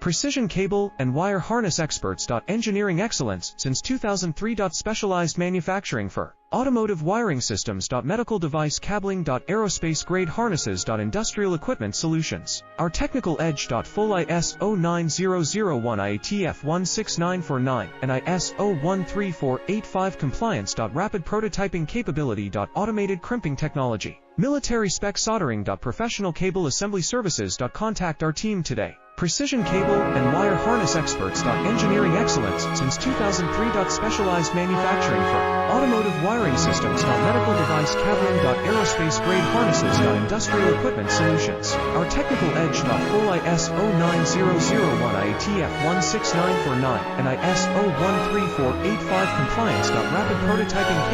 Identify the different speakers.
Speaker 1: Precision cable and wire harness experts. Engineering excellence since 2003. Specialized manufacturing for automotive wiring systems. Medical device cabling. Aerospace grade harnesses. Industrial equipment solutions. Our technical edge. Full ISO 9001 IATF 16949 and ISO 13485 compliance. Rapid prototyping capability. Automated crimping technology. Military spec soldering. Professional cable assembly services. Contact our team today. Precision cable and wire harness experts. Engineering excellence since 2003. Specialized manufacturing for automotive wiring systems. Medical device cabling. Aerospace grade harnesses. Industrial equipment solutions. Our technical edge. Full ISO 9001 IATF 16949 and ISO 13485 compliance. Rapid prototyping capability.